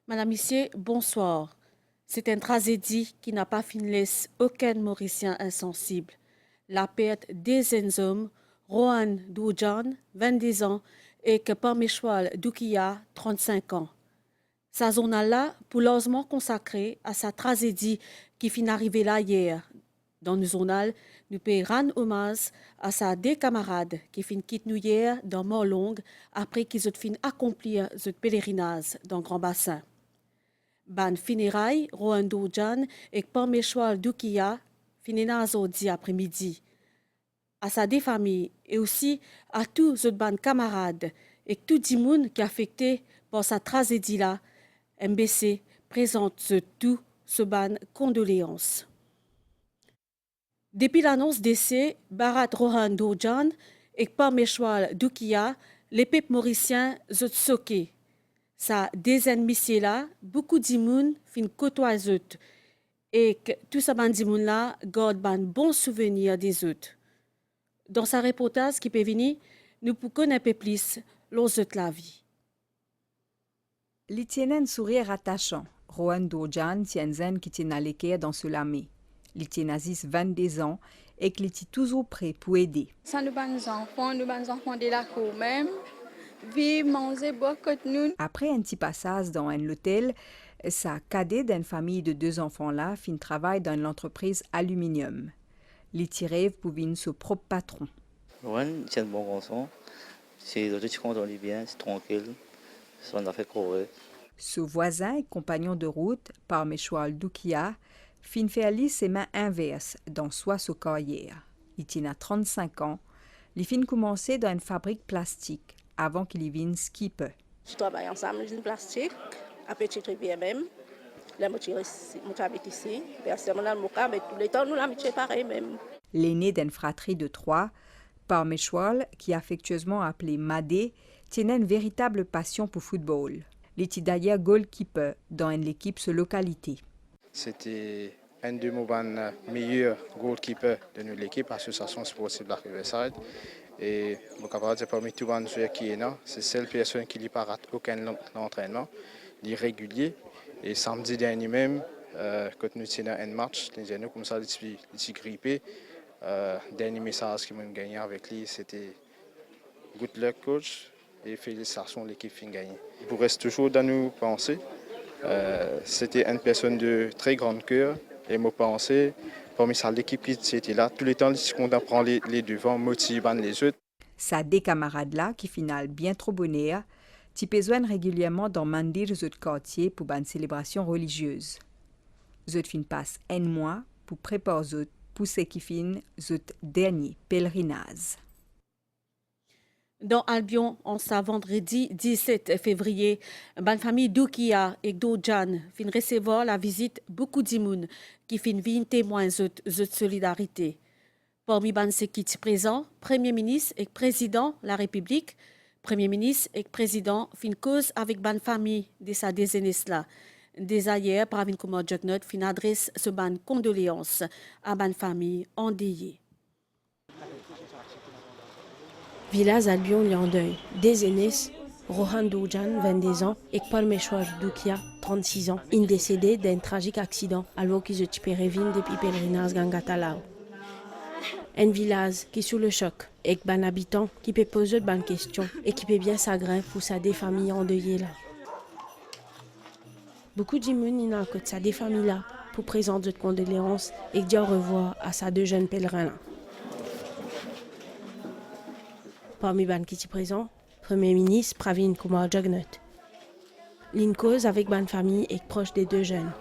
Madame, Monsieur, bonsoir. C'est une tragédie qui n'a pas fini laisse aucun Mauricien insensible. La perte des hommes, Rohan Doujan, 22 ans, et Kepameshwal Dukia, 35 ans. Sa zone-là, pouleusement consacrée à sa tragédie qui finit arrivée là hier. Dans nos zonal, nous pouvons rendre hommage à sa deux camarades qui finissent quitter nous hier dans Morlong après qu'ils ont fini accomplir ce pèlerinage dans le Grand Bassin. Ban funérailles, Roando Jan et Pameshwal Dukia finissent aujourd'hui après-midi. À sa deux familles et aussi à tous les ban camarades et tout le monde qui est affecté par sa tragédie-là, MBC présente tout ce ban condoléances. Depuis l'annonce d'essai, Bharat Rohan Dojan et Pameshwal Dukia, les peuples mauriciens sont choqués. Sa désennemie là, beaucoup de monde fin côtoyer et que tout ça ban de là garde un bon souvenir des autres. Dans sa reportage qui peut venir, nous pouvons connaître un peu plus l'os de la vie. Li tienen sourire attachant. Rohan Dojan tienzen qui tient à l'équerre dans ce lamé. Li tient Aziz 22 ans et qui est toujours prêt pour aider. Ça nous enfants de la cour même. Vivre, manger, boire comme nous. Après un petit passage dans un hôtel, sa cadet d'une famille de 2 enfants-là fin travail dans l'entreprise aluminium. Li rêve pour venir son propre patron. Rohan, c'est un bon garçon. C'est le petit compte, on est bien, c'est tranquille. On a fait courir. Ce voisin et compagnon de route, Pameshwal Dukia, fin fait aller ses mains inverses dans soit sa carrière. Il a 35 ans. Il fin commencer dans une fabrique plastique avant qu'il y vienne skipper. Je travaille ensemble dans une plastique, à Petite Rivière même. La moitié habite ici. Personnellement, mais tous les temps, nous l'habitons pareil même. L'aîné d'une fratrie de 3, Pameshwal, qui est affectueusement appelé Madé, tenait une véritable passion pour football. Il était d'ailleurs goalkeeper dans une équipe de localité. C'était un de mes meilleurs goalkeepers de notre équipe, l'association sportive de la Riverside. Et mon camarade, c'est parmi tous les joueurs qui est là. C'est la seule personne qui ne rate aucun entraînement. Il est régulier. Et samedi dernier même, quand nous étions dans un match, les gens comme ça, ils étaient grippés. Dernier message qu'ils m'ont gagné avec lui, c'était good luck coach et félicitations l'équipe fin gagnée. Il reste toujours dans nos pensées. C'était une personne de très grand cœur et mes pensées. Parmi ça, l'équipe qui était là, tous les temps, on prend les devants, motivant les autres. Sa des camarades là, qui final bien trop bonheur, t'y besoin régulièrement dans mandir aux autres quartiers pour une célébration religieuse. Les autres fin passent un mois pour préparer les autres pour ce qui fin les dernier pèlerinage. Dans Albion, en ce vendredi 17 février, une famille Dukia et Dojan fin recevoir la visite beaucoup de monde qui fin vin témoin de solidarité. Parmi ceux qui sont présents, Premier ministre et Président de la République, Premier ministre et Président fin cause avec une famille de sa décennie là. Dès hier, par une commande note fin adresse ce ban condoléances à une famille endeuillée. Village Albion est en deuil. Des aînés, Rohan Doujan, 22 ans, et Pameshwal Dukia, 36 ans, sont décédés d'un tragique accident alors qu'ils étaient pérévines depuis pèlerinage Gangatalao. Un village qui est sous le choc, avec un habitant qui peut poser de bonnes questions et qui peut bien s'aggraver pour sa des familles endeuillées là. Beaucoup de gens n'ont que sa des familles là pour présenter de condoléances et dire au revoir à sa 2 jeunes pèlerins là. Parmi les qui sont présents, Premier ministre Pravin Kumar Jugnauth. L'une cause avec une famille et proche des 2 jeunes.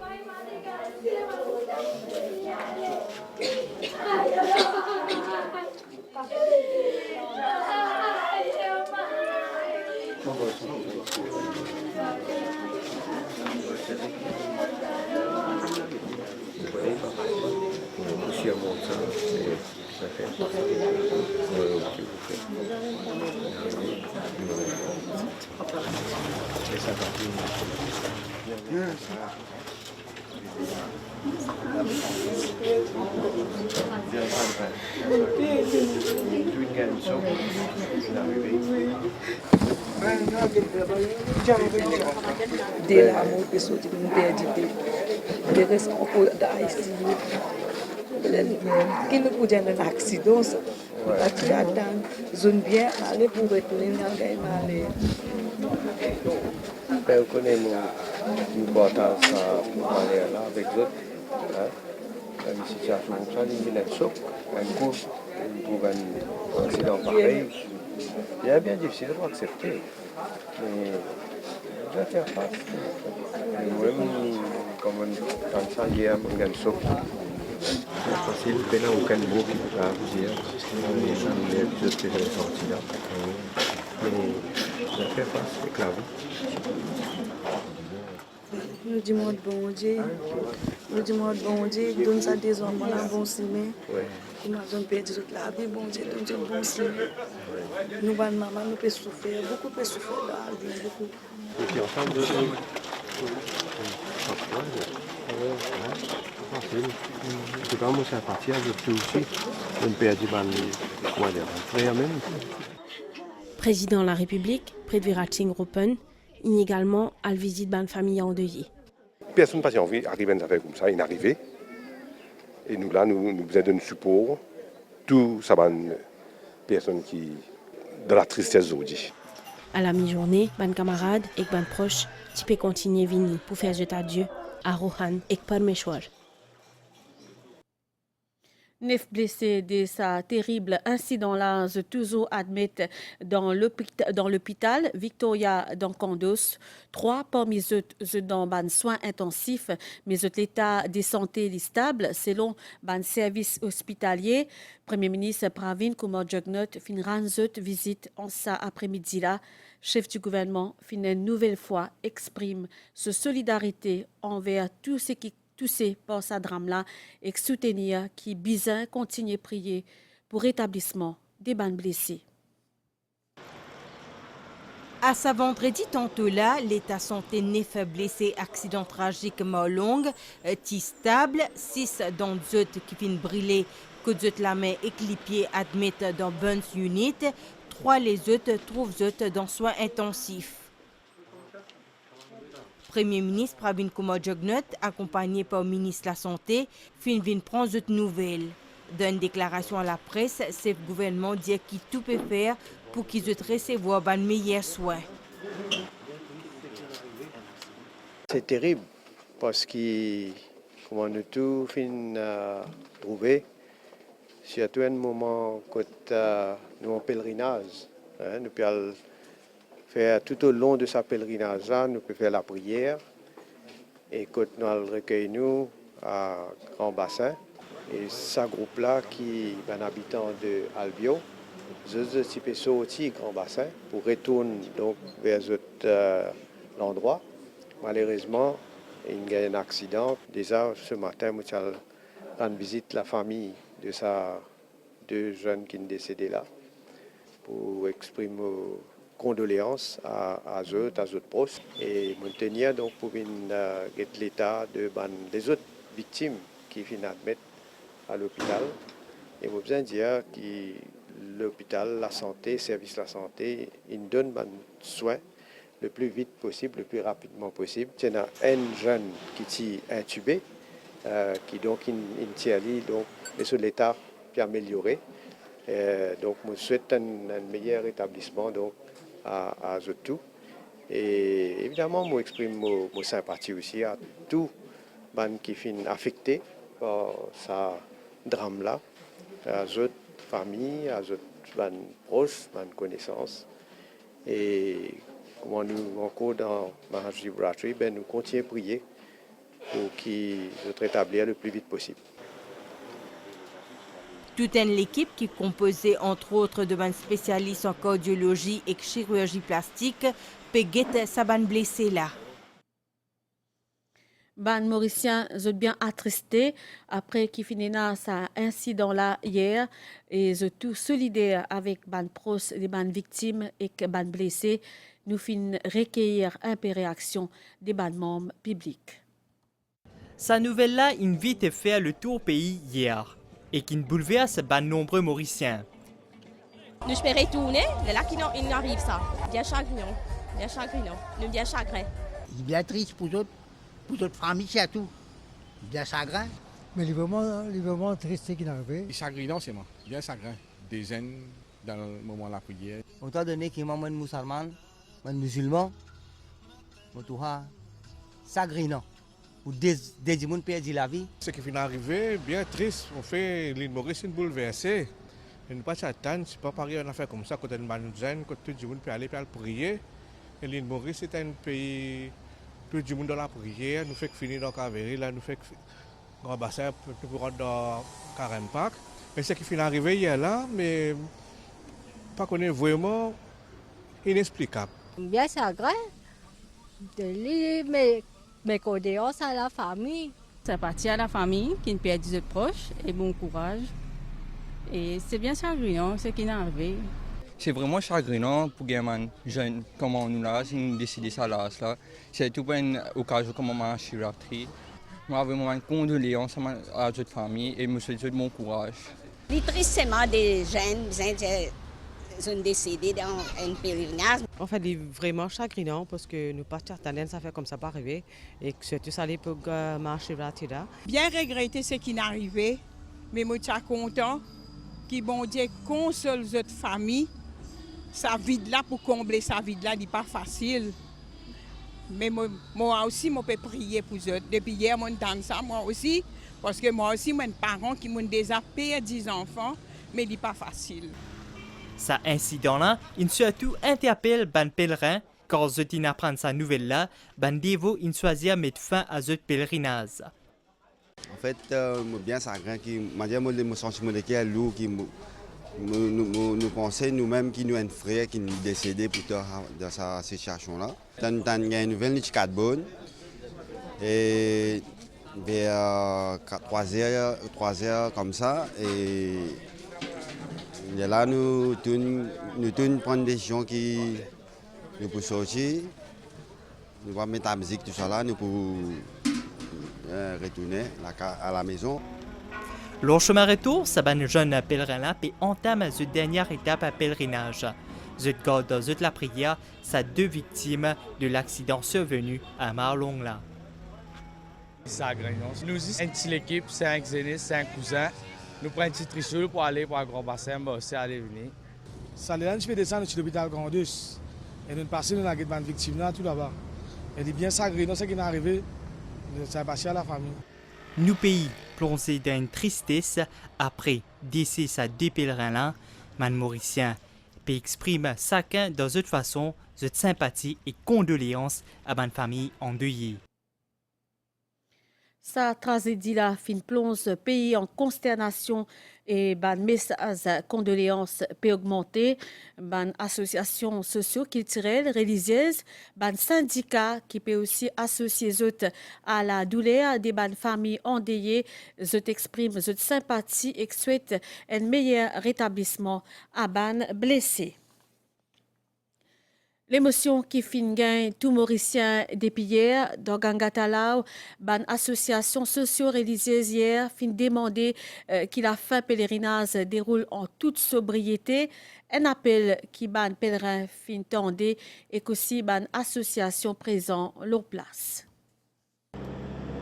Dès là, mon père sorti, mon père dit, de rester encore d'Haïti. Qui nous peut dire un accident, ça. Tu attends, zone bien, aller pour retourner dans le gain, on connaît l'importance de aller là avec eux. Une situation comme ça, il y a un choc, un coup, on trouve un accident pareil. C'est bien difficile d'accepter. Mais je vais faire face. Moi-même, comme on ça, il y a un choc. C'est facile, il n'y a aucun mot qui peut dire. Il y a des choses que j'ai sorties là. Mais je vais faire face avec la vie. Nous disons bon Dieu, donne ça des hommes, on a bon signe. Nous avons perdu toute la vie, bon Dieu, donne bon signe. Nous, maman, nous pouvons souffrir, beaucoup peut souffrir dans la vie, beaucoup. Et puis ensemble, en tout cas, moi, c'est à partir de tout aussi. Je ne perds pas les même. Président de la République, près Rating Open, inégalement à la visite de la famille endeuillée. Personne n'a pas envie d'arriver à une affaire comme ça, il est arrivé. Et nous, là, nous besoin d'un support. Tout ça va une personne qui de la tristesse aujourd'hui. À la mi-journée, ban camarades et ban proches, tu peux continuer venir pour faire jeter adieu à Rohan et Parmeshwar. 9 blessés de ce terrible incident-là sont toujours admis dans l'hôpital Victoria dans Condos. 3 parmi eux sont dans les soins intensifs, mais l'état de santé est stable selon le service hospitalier. Premier ministre Pravin Kumar Jugnauth fin rendre visite en ça après-midi-là. Chef du gouvernement fin une nouvelle fois exprime sa solidarité envers tous ceux qui toussé par ce drame-là et soutenir qui besoin continuer à prier pour rétablissement des bandes blessés. À ce vendredi tantôt là, l'état santé 9 blessés accident tragiquement long, stable, 6 dans eux qui viennent brûler, que eux la main et les pieds admettent dans Burns Unit, 3 les autres trouvent eux dans soins intensifs. Premier ministre Pravin Kumar Jugnauth, accompagné par le ministre de la Santé, vient prendre de nouvelles. Dans une déclaration à la presse, le gouvernement dit qu'il tout peut faire pour qu'ils recevoir de meilleurs soins. C'est terrible parce que, comme nous tout trouvé, surtout un moment quand nous en pèlerinage, nous pouvons faire tout au long de sa pèlerinage, nous pouvons faire la prière et quand nous recueillons à Grand Bassin. Et ce groupe-là qui est un habitant de Albion, je suis sorti Grand Bassin pour retourner donc vers l'endroit. Malheureusement, il y a eu un accident. Déjà ce matin, je suis rendre visite la famille de ces 2 jeunes qui sont décédés là pour exprimer condoléances à eux proches et maintenir donc pour l'état des autres victimes qui viennent admettre à l'hôpital. Et vous besoin dire que l'hôpital, la santé, service de la santé, il donne des soins le plus vite possible, le plus rapidement possible. Il y a un jeune qui est intubé, qui donc donc mais sur l'état puis amélioré. Donc, je souhaite un meilleur établissement donc à eux tout. Et évidemment, je exprime ma sympathie aussi à tous les gens qui sont affectés par ce drame-là, à eux familles, à eux proches, à connaissances. Et comme nous, encore dans Mahashivratri, nous continuons à prier pour qu'ils soient rétablis le plus vite possible. Toute l'équipe qui est composée entre autres de spécialistes en cardiologie et chirurgie plastique peut guetter sa ban blessé là. Ban Mauricien sont bien attristés après qu'il finit cet incident-là hier et sont tous solidaires avec ban pros, les ban victimes et ban blessés. Nous finissons recueillir un peu réaction des ban membres publics. Sa nouvelle-là invite à faire le tour pays hier et qui bouleverse ban nombreux Mauriciens. Nous espérons retourner, là qu'il arrive ça. bien chagrinant, nous bien chagrin. Il est bien triste pour d'autres familles, c'est tout. Bien chagrin. Mais il est vraiment triste qu'il est arrivé. Chagrinant, c'est moi. Bien chagrin. Des jeunes dans le moment de la prière. Autant donné qu'il y a un musulman, chagrinant. Ou des gens perdent la vie. Ce qui vient d'arriver, bien triste. On fait l'île Maurice une bouleversée. Et nous pas s'attendre, c'est pas pareil une affaire comme ça, quand on est jeune, quand tout le monde peut aller prier. Et l'île Maurice c'est un pays, tout le monde dans la prière, nous fait finir dans Cavéry, là nous fait grand bassin pour rentrer dans Karen Park. Mais ce qui vient d'arriver hier là, mais pas qu'on est vraiment inexplicable. Bien chagrin de lui, mais condoléances à la famille. Sympathie à la famille qui perd des autres proches et bon courage. Et c'est bien chagrinant ce qui est arrivé. C'est vraiment chagrinant pour les jeunes comme nous là, si nous décidons ça là. C'est tout pour une occasion comme ma chirurgie. Moi, vraiment une condoléance à toute famille et je souhaite bon courage. Les tristement des jeunes sont décédés dans un pèlerinage. En fait, c'est vraiment chagrinant parce que nous pas certains ça fait comme ça pas arriver et que surtout ça allait pour ma chirurgie là. Bien regretter ce qui est arrivé, mais moi je suis content que bon Dieu console cette famille. Sa vie là pour combler sa vie là n'est pas facile. Mais moi aussi, je peux prier pour eux. Depuis hier, je donne ça, moi aussi. Parce que moi aussi, j'ai des parents qui m'ont déjà perdu 10 enfants, mais ce n'est pas facile. Cet incident-là, il surtout interpelle les pèlerins quand ils apprennent sa nouvelle-là, ils dévot choisir mettre fin à ce pèlerinage. En fait, bien chagrin qui m'a dit mon sentiment de qui est lourd qui nous pensons nous-mêmes qui nous un frère qui nous décédé pour dans sa situation là. Il y a une nouvelle qui est bonne et vers 3 heures comme ça et là nous prendre des décisions qui nous pour sortir, nous va mettre la musique tout ça là, nous pour retourner à la maison. Leur chemin retour, c'est un jeune pèlerin qui entame cette dernière étape à pèlerinage. Cette garde dans la prière, c'est 2 victimes de l'accident survenu à Marlong. C'est agréable. Nous sommes une petite équipe, 5 aînés, 5 cousins. Nous prenons un petit trichot pour aller pour un grand bassin, mais aussi aller venir. Ça les fait descendre sur l'hôpital Grandus. Et nous passons dans la guette de victimes là, tout là-bas. Et c'est bien agréable, ce qui est arrivé, c'est passé à la famille. Nous pays plongés dans une tristesse après décès à 2 pèlerins-là, les Mauriciens peut exprimer chacun dans une façon de sympathie et condoléances à une famille endeuillée. Sa tragédie là fin plonge le pays en consternation et ban message condoléances peut augmenter, ban associations socio-culturelles, religieuses, ban syndicats qui peut aussi associer eux à la douleur des ban familles endeuillées, eux expriment eux sympathie et souhaitent un meilleur rétablissement à ban blessés. L'émotion qui fin gain tout Mauricien depuis hier, dans Gangatalao, ban association socio-religieuse hier fin demander qu'il a fin pèlerinage déroule en toute sobriété. Un appel qui ban pèlerin fin tendé et qu'aussi ban association présent leur place.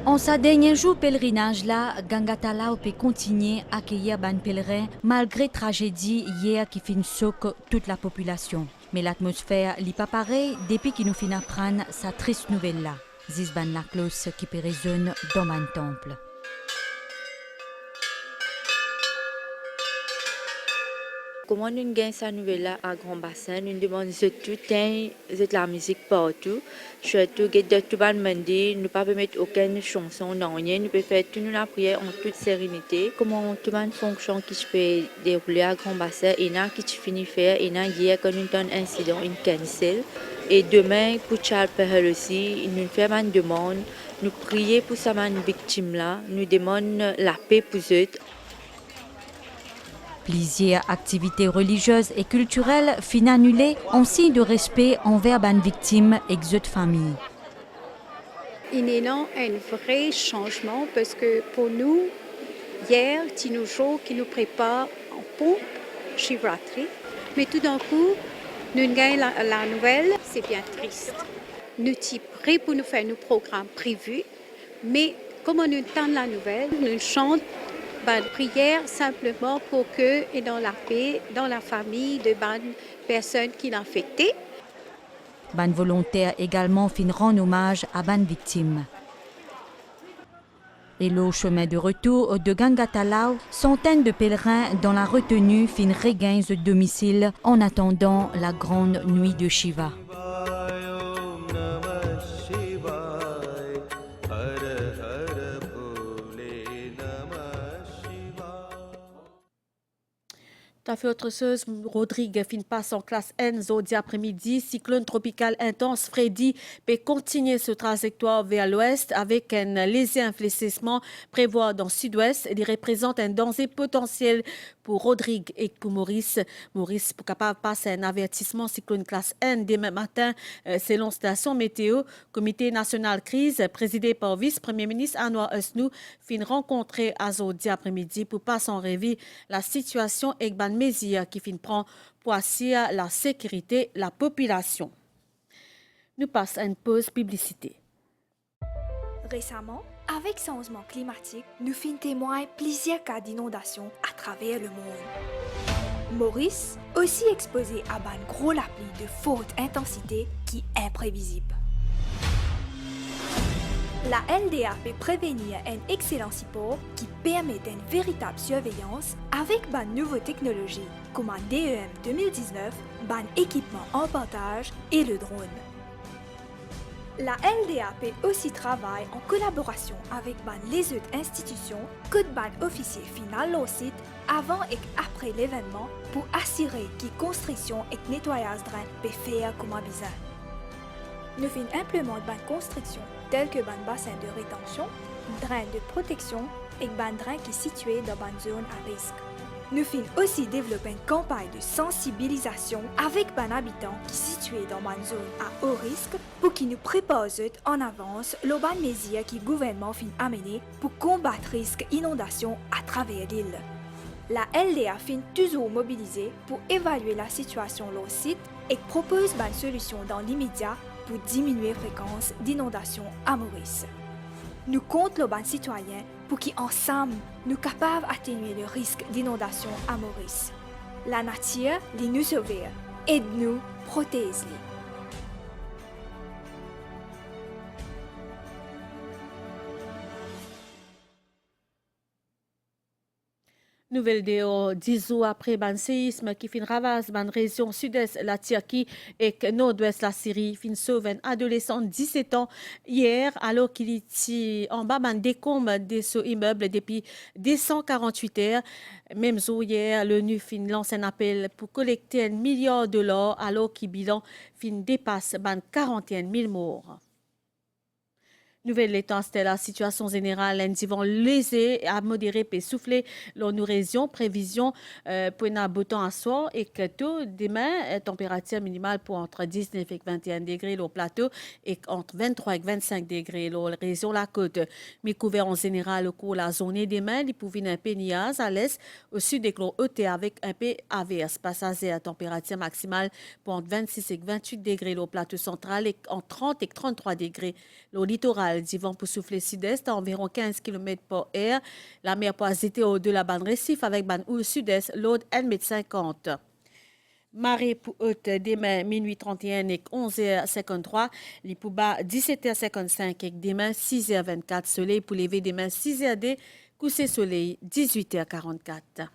En sa dernier jour pèlerinage là, Gangatalao peut continuer à accueillir ban pèlerin malgré tragédie hier qui fin choque toute la population. Mais l'atmosphère n'est pas pareille depuis qu'il nous finit apprendre sa triste nouvelle là. Zizban la cloche qui peut résonner dans mon temple. Comment nous gagnons cette nouvelle à Grand Bassin, nous demandons toute la musique partout. Surtout, de tout le monde, nous ne pouvons pas mettre aucune chanson dans rien. Nous pouvons faire toute la prière en toute sérénité. Comment tout le monde fonctionne qui se peut dérouler à Grand Bassin, et là qui finit faire, et là hier quand nous avons un incident, une cancel. Et demain, pour Charles Perel aussi, nous faisons une demande. Nous prions pour ces victimes là. Nous demandons la paix pour eux. Plusieurs activités religieuses et culturelles fin annulées en signe de respect envers les victimes et les familles. Il y a un vrai changement parce que pour nous, hier, c'est nos jours qui nous préparent en pompe, Shivratri. Mais tout d'un coup, Nous gagnons la nouvelle, c'est bien triste. Nous sommes prêts pour nous faire nos programmes prévus, mais comme nous entendons la nouvelle, nous chantons une prière simplement pour que, et dans la paix, dans la famille de bonnes personnes qui l'ont affecté. Ban volontaire également fin rend hommage à ban victimes. Et le chemin de retour de Gangatalao, centaines de pèlerins dans la retenue fin regagnent le domicile en attendant la grande nuit de Shiva. Tout à fait autre chose, Rodrigue fin passe en classe N jeudi après-midi. Cyclone tropical intense Freddy peut continuer sa trajectoire vers l'ouest avec un léger infléchissement prévu dans le sud-ouest. Il représente un danger potentiel pour Rodrigue et pour Maurice. Maurice pour capable passer un avertissement cyclone classe N demain matin selon station météo. Comité national crise présidé par vice-premier ministre Anwar Usnu fin rencontré à jeudi après-midi pour passer en revue la situation et mesures qui fin prend pour assurer la sécurité de la population. Nous passons à une pause publicité. Récemment, avec le changement climatique, nous fin témoignons plusieurs cas d'inondation à travers le monde. Maurice, aussi exposé à une grosse pluie de forte intensité qui est imprévisible. La LDA peut prévenir un excellent support qui permet une véritable surveillance avec une nouvelle technologie comme un DEM 2019, un équipement en partage et le drone. La LDA peut aussi travailler en collaboration avec les autres institutions que les officiers final au site avant et après l'événement pour assurer que la construction et le nettoyage drain peuvent faire comme un besoin. Nous implémentons une construction telle que un bassin de rétention, un drain de protection et un drain qui est situé dans une zone à risque. Nous aussi développer une campagne de sensibilisation avec les habitants qui sont situés dans une zone à haut risque pour qu'ils nous préparent en avance les bonnes mesures que le gouvernement amener pour combattre le risque d'inondation à travers l'île. La LDA toujours mobilisée pour évaluer la situation sur le site et propose une solution dans l'immédiat pour diminuer la fréquence d'inondation à Maurice. Nous comptons les citoyens pour qu'ensemble, nous soyons capables d'atténuer le risque d'inondation à Maurice. La nature les nous sauver, aide-nous, protège-les. Nouvelle de 10 jours après le séisme qui fin ravage dans la région sud-est la Turquie et nord-ouest la Syrie, fin sauve un adolescent de 17 ans hier alors qu'il était en bas d'un décombre de ce immeuble depuis 248 heures. Même jour hier, l'ONU fin lance un appel pour collecter $1 milliard alors qu'il bilan fin dépasse 41 000 morts. Nouvelle étant, c'était la situation générale, un divan léger à modéré peut souffler dans nos régions. Prévision pour un beau temps à soir et que tout demain, température minimale pour entre 19 et 21 degrés au plateau et entre 23 et 25 degrés dans la région la côte. Mais couvert en général au cours de la journée demain, il pouvait un peu nuage à l'est, au sud des clos hautes avec un peu averse. Passager à température maximale pour entre 26 et 28 degrés au plateau central et entre 30 et 33 degrés au littoral. Du vent pour souffler sud-est à environ 15 km par heure. La mer peut agiter au-delà de la bande récif avec bande ou sud-est, l'autre 1,50 m. Marée pour haute demain minuit 31 et 11h53. Les pour bas 17h55 et demain 6h24. Soleil pour lever demain 6h coucher soleil 18h44.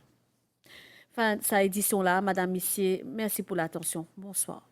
Fin de cette édition-là, Madame, Messieurs, merci pour l'attention. Bonsoir.